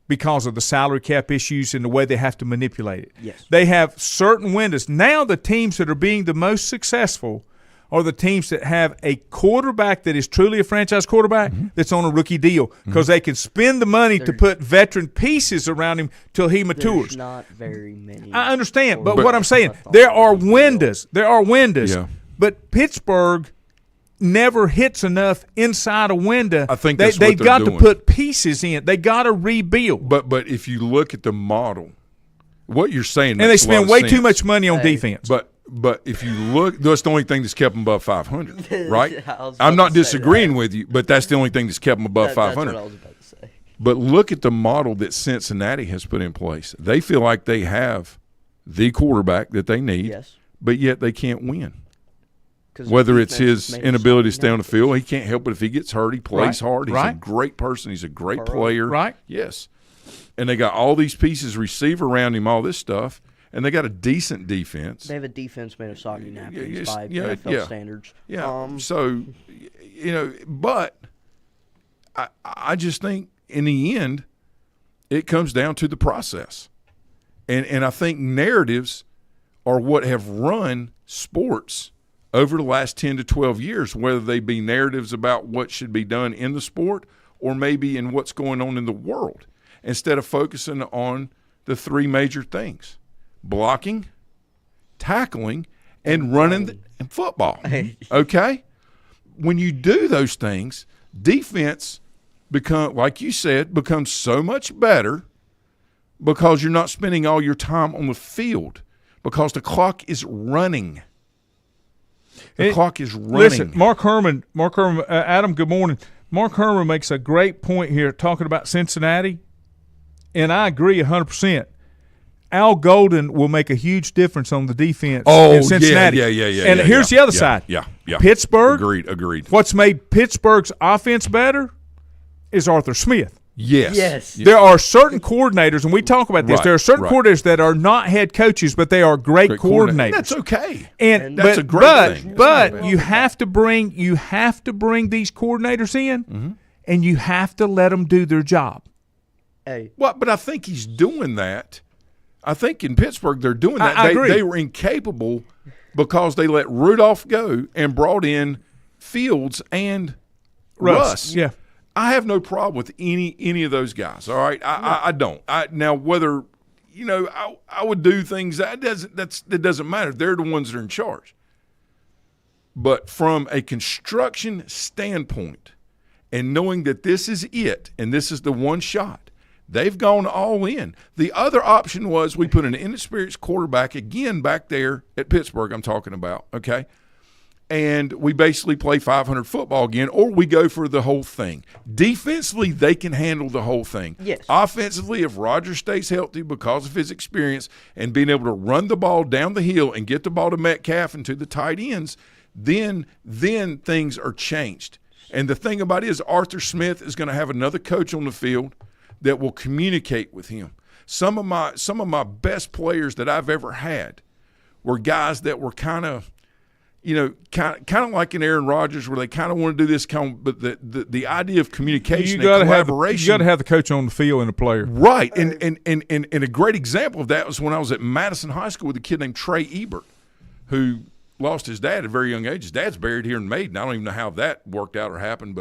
because of the salary cap issues and the way they have to manipulate it. Yes. They have certain windows. Now the teams that are being the most successful are the teams that have a quarterback that is truly a franchise quarterback that's on a rookie deal because they can spend the money to put veteran pieces around him till he matures. There's not very many. I understand, but what I'm saying, there are windows. There are windows. Yeah. But Pittsburgh never hits enough inside a window. I think that's they what they're got doing. to put pieces in. They got to rebuild. But if you look at the model, what you're saying And they makes a lot spend of way sense. too much money on defense. But But if you look, that's the only thing that's kept them above 500, right? I was I'm about not to say disagreeing that. with you, but that's the only thing that's kept them above That's 500. what I was about to say. But look at the model that Cincinnati has put in place. They feel like they have the quarterback that they need, Yes. but yet they can't win. 'Cause Whether the it's defense his made them inability to so stay on the inactive. field, he can't help it if he gets hurt. He plays Right, hard. He's a right. great person. He's a great Burrow. player. Right. Yes. And they got all these pieces, receiver around him, all this stuff, and they got a decent defense. They have a defense made of soggy napkins yes, by yeah, NFL yeah. standards. Yeah. So, but I just think in the end, it comes down to the process. And I think narratives are what have run sports over the last 10 to 12 years, whether they be narratives about what should be done in the sport or maybe in what's going on in the world, instead of focusing on the three major things: blocking, tackling, and running and football. Okay? When you do those things, defense like you said, becomes so much better because you're not spending all your time on the field because the clock is running. The clock is running. Listen, Mark Herman, Adam, good morning. Mark Herman makes a great point here talking about Cincinnati, and I agree 100%. Al Golden will make a huge difference on the defense in Cincinnati. Yeah. And here's the other side. Yeah. Pittsburgh. Agreed. What's made Pittsburgh's offense better is Arthur Smith. Yes. There are certain coordinators, and we talk about this. Right, There are certain right. coordinators that are not head coaches, but they are great coordinators. That's okay. And that's a great thing. But you have to bring these coordinators in, and you have to let them do their job. Hey, Well, but I think he's doing that. I think in Pittsburgh they're doing that. I agree. They were incapable because they let Rudolph go and brought in Fields and Russ. Yeah. I have no problem with any of those guys. All right, I don't. Now whether I would do things that doesn't matter. They're the ones that are in charge. But from a construction standpoint, and knowing that this is it and this is the one shot, they've gone all in. The other option was we put an inexperienced quarterback again back there at Pittsburgh. I'm talking about, okay. And we basically play 500 football again, or we go for the whole thing. Defensively, they can handle the whole thing. Yes. Offensively, if Rodgers stays healthy because of his experience and being able to run the ball down the hill and get the ball to Metcalf and to the tight ends, then things are changed. And the thing about it is Arthur Smith is going to have another coach on the field that will communicate with him. Some of my best players that I've ever had were guys that were kind of like in Aaron Rodgers, where they kind of want to do this, but the idea of communication and collaboration. You got to have the coach on the field and the player. Right, and a great example of that was when I was at Madison High School with a kid named Trey Ebert, who lost his dad at a very young age. His dad's buried here in Maiden. I don't even know how that worked out or happened,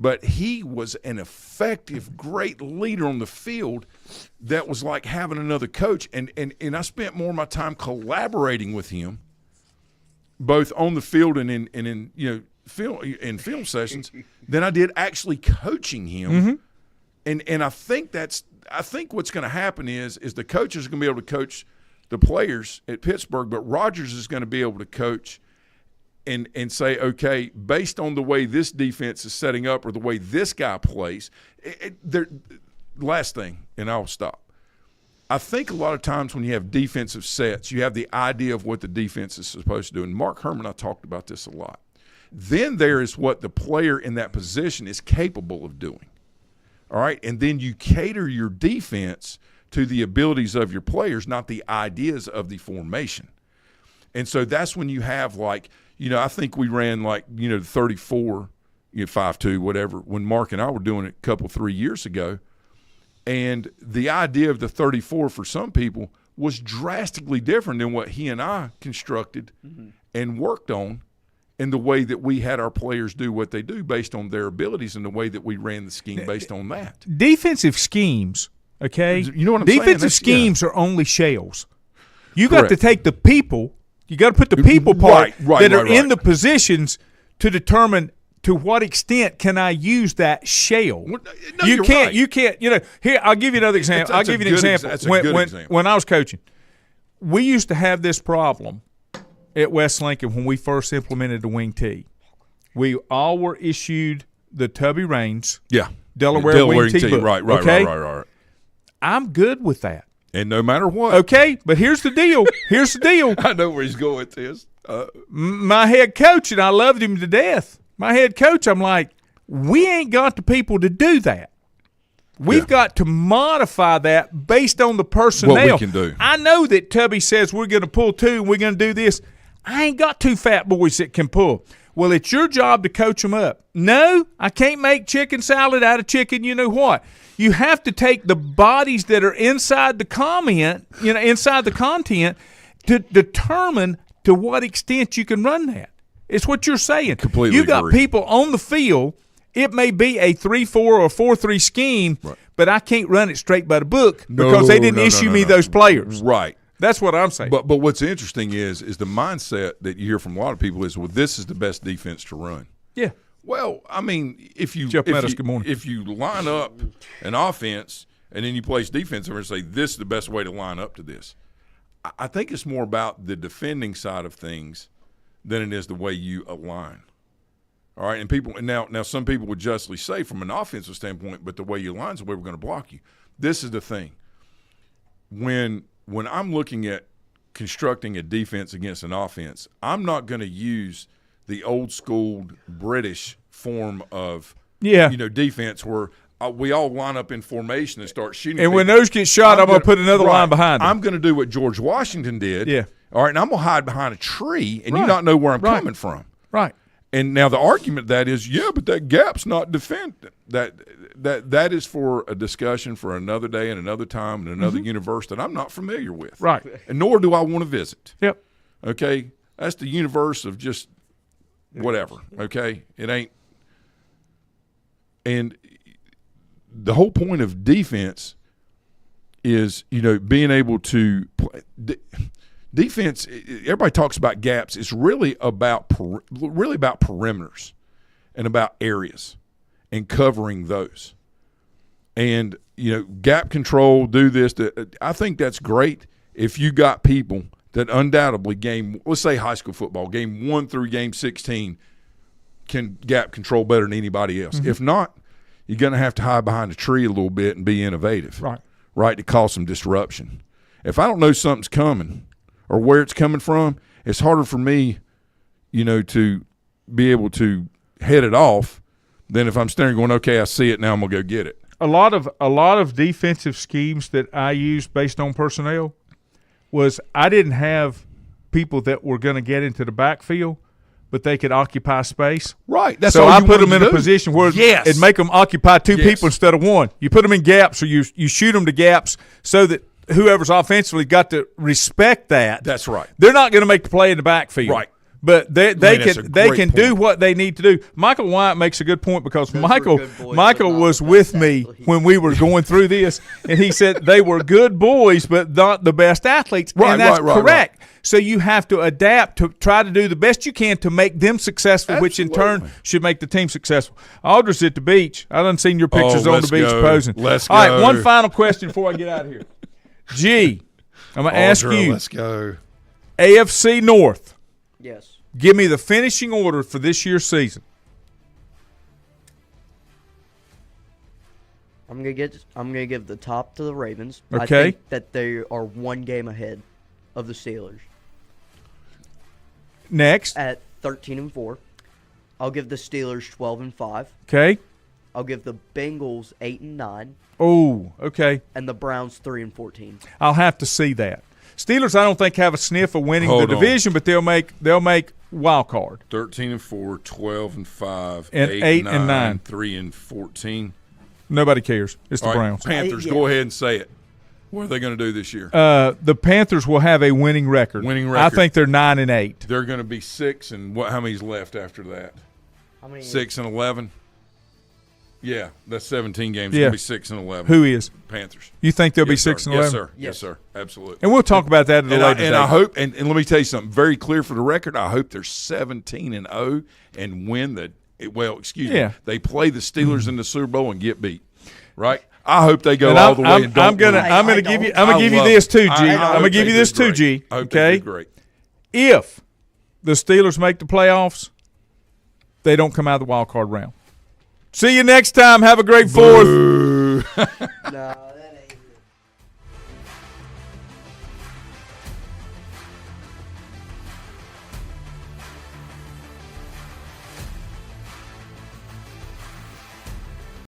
but he was an effective, great leader on the field that was like having another coach. And I spent more of my time collaborating with him, both on the field and in film sessions, than I did actually coaching him. And I think what's going to happen is the coaches are going to be able to coach the players at Pittsburgh, but Rodgers is going to be able to coach and say, okay, based on the way this defense is setting up or the way this guy plays. Last thing, and I'll stop. I think a lot of times when you have defensive sets, you have the idea of what the defense is supposed to do. And Mark Herman and I talked about this a lot. Then there is what the player in that position is capable of doing. All right? And then you cater your defense to the abilities of your players, not the ideas of the formation. And so that's when you have I think we ran 34, 5-2, whatever, when Mark and I were doing it a couple, 3 years ago. And the idea of the 34 for some people was drastically different than what he and I constructed and worked on in the way that we had our players do what they do based on their abilities and the way that we ran the scheme based on that. Defensive schemes, okay? You know what I'm saying? Defensive schemes are only shells. You got to Correct. take the people. You got to put the people part Right, that are in right. the positions to determine to what extent can I use that shell. No, you're right. You can't. Here, I'll give you another example. That's a good example. When I was coaching, we used to have this problem at West Lincoln when we first implemented the wing tee. We all were issued the Tubby Reigns Yeah. Delaware wing tee book. Right. Okay? Right. I'm good with that. And no matter what. Okay, but here's the deal. I know where he's going with this. My head coach, and I loved him to death. My head coach, I'm like, we ain't got the people to do that. We've got to modify that based on the personnel. What we can do. I know that Tubby says we're going to pull 2 and we're going to do this. I ain't got 2 fat boys that can pull. Well, it's your job to coach them up. No, I can't make chicken salad out of chicken. You know what? You have to take the bodies that are inside the inside the content to determine to what extent you can run that. It's what you're saying. Completely You got agree. people on the field. It may be a 3-4 or a 4-3 scheme, but I can't run it straight by the book because they didn't issue me those players. Right. That's what I'm saying. But what's interesting is the mindset that you hear from a lot of people is, well, this is the best defense to run. Yeah. Well, I mean, if you line up an offense and then you place defense over and say this is the best way to line up to this, I think it's more about the defending side of things than it is the way you align. All right, and people now some people would justly say from an offensive standpoint, but the way you align is the way we're going to block you. This is the thing. When I'm looking at constructing a defense against an offense, I'm not going to use the old school British form of defense where we all line up in formation and start shooting. And when those get shot, I'm going to put another line behind them. I'm going to do what George Washington did. Yeah. All right, and I'm going to hide behind a tree and you not know where I'm coming from. Right. And now the argument that is, but that gap's not defended. That is for a discussion for another day and another time and another universe that I'm not familiar with. Right. And nor do I want to visit. Yep. Okay? That's the universe of just whatever. Okay? It ain't. And the whole point of defense is, being able to play. Defense, everybody talks about gaps. It's really about perimeters and about areas and covering those. And, gap control, do this. I think that's great if you got people that undoubtedly let's say high school football, game 1 through game 16 can gap control better than anybody else. If not, you're going to have to hide behind a tree a little bit and be innovative. Right, to cause some disruption. If I don't know something's coming or where it's coming from, it's harder for me, to be able to head it off than if I'm staring going, okay, I see it, now I'm going to go get it. A lot of defensive schemes that I used based on personnel was I didn't have people that were going to get into the backfield, but they could occupy space. Right. That's so all I you put them wanted in to a do. position where it'd make them occupy 2 people instead of 1. You put them in gaps, or you shoot them to gaps so that whoever's offensively got to respect that. That's right. They're not going to make the play in the backfield. Right. But they can do point. what they need to do. Michael Wyatt makes a good point because Those Michael were good boys, Michael but not was the with best me athletes. when we were going through this, and he said they were good boys but not the best athletes. Right, and that's right, correct. So you have to adapt to try to do the best you can to make them successful, which in turn should make the team successful. Audrey's at the beach. I done seen your pictures on the beach posing. Let's All right, go. one final question before I get out of here. G, I'm going to ask you, Let's go. AFC North. Yes. Give me the finishing order for this year's season. I'm gonna give the top to the Ravens. Okay. I think that they are 1 game ahead of the Steelers Next. at 13-4. I'll give the Steelers 12-5. Okay. I'll give the Bengals 8-9, Oh, okay. and the Browns 3-14. I'll have to see that. Steelers, I don't think have a sniff of winning Hold the on. division, but they'll make wild card. 13-4, 12-5, And 8-9. 3-14. Nobody cares. It's the All right, Browns. Panthers, Yeah. go ahead and say it. What are they going to do this year? The Panthers will have a winning record. Winning I record. think they're 9-8. They're going to be 6, and how many's left after that? How many? 6-11. Yeah, that's 17 games. Yeah. It's going to be 6-11. Who is? Panthers. You think they'll Yes, be 6-11? Yes, sir. Yes. Yes, sir. Absolutely. And we'll talk about that at a And later date. I hope, and let me tell you something very clear for the record. I hope they're 17-0 and win the. Well, excuse Yeah. me. They play the Steelers in the Super Bowl and get beat. Right. I hope they go And all the way and don't. I'm gonna lose. I give you don't. I'm gonna I give you love this it. too, G. I I'm gonna hope give you they this do too, great. G. I hope they Okay. do great. If the Steelers make the playoffs, they don't come out of the wild card round. See you next time. Have a great 4th. No.